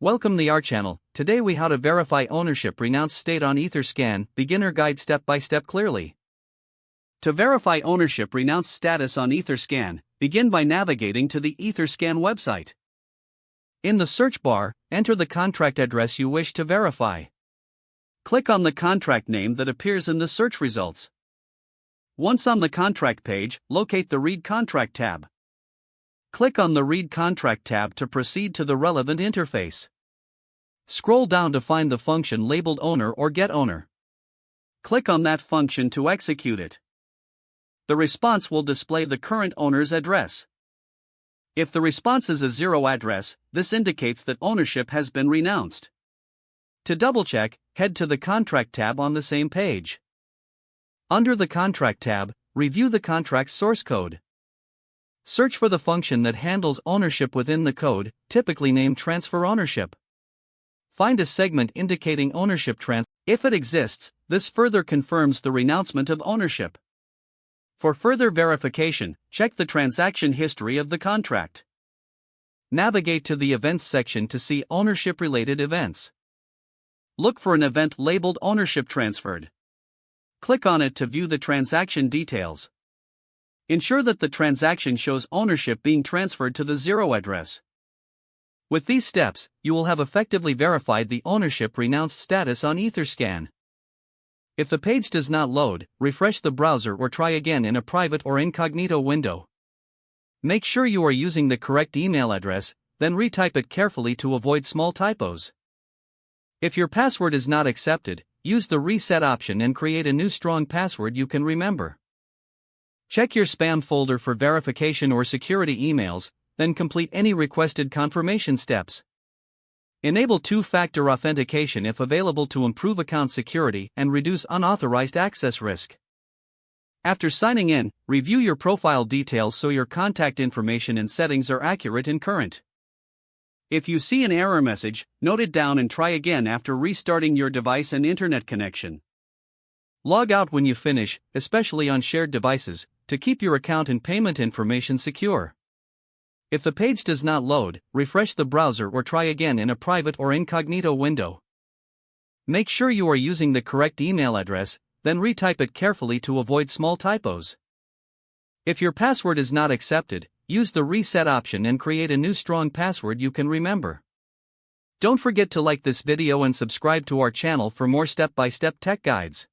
Welcome to our channel. Today we how to verify ownership renounced state on Etherscan, beginner guide step by step clearly. To verify ownership renounced status on Etherscan, begin by navigating to the Etherscan website. In the search bar, enter the contract address you wish to verify. Click on the contract name that appears in the search results. Once on the contract page, locate the Read Contract tab. Click on the Read Contract tab to proceed to the relevant interface. Scroll down to find the function labeled Owner or Get Owner. Click on that function to execute it. The response will display the current owner's address. If the response is a 0 address, this indicates that ownership has been renounced. To double-check, head to the Contract tab on the same page. Under the Contract tab, review the contract's source code. Search for the function that handles ownership within the code, typically named Transfer Ownership. Find a segment indicating ownership transfer. If it exists, this further confirms the renouncement of ownership. For further verification, check the transaction history of the contract. Navigate to the Events section to see ownership-related events. Look for an event labeled Ownership Transferred. Click on it to view the transaction details. Ensure that the transaction shows ownership being transferred to the 0 address. With these steps, you will have effectively verified the ownership renounced status on Etherscan. If the page does not load, refresh the browser or try again in a private or incognito window. Make sure you are using the correct email address, then retype it carefully to avoid small typos. If your password is not accepted, use the reset option and create a new strong password you can remember. Check your spam folder for verification or security emails, then complete any requested confirmation steps. Enable two-factor authentication if available to improve account security and reduce unauthorized access risk. After signing in, review your profile details so your contact information and settings are accurate and current. If you see an error message, note it down and try again after restarting your device and internet connection. Log out when you finish, especially on shared devices, to keep your account and payment information secure. If the page does not load, refresh the browser or try again in a private or incognito window. Make sure you are using the correct email address, then retype it carefully to avoid small typos. If your password is not accepted, use the reset option and create a new strong password you can remember. Don't forget to like this video and subscribe to our channel for more step-by-step tech guides.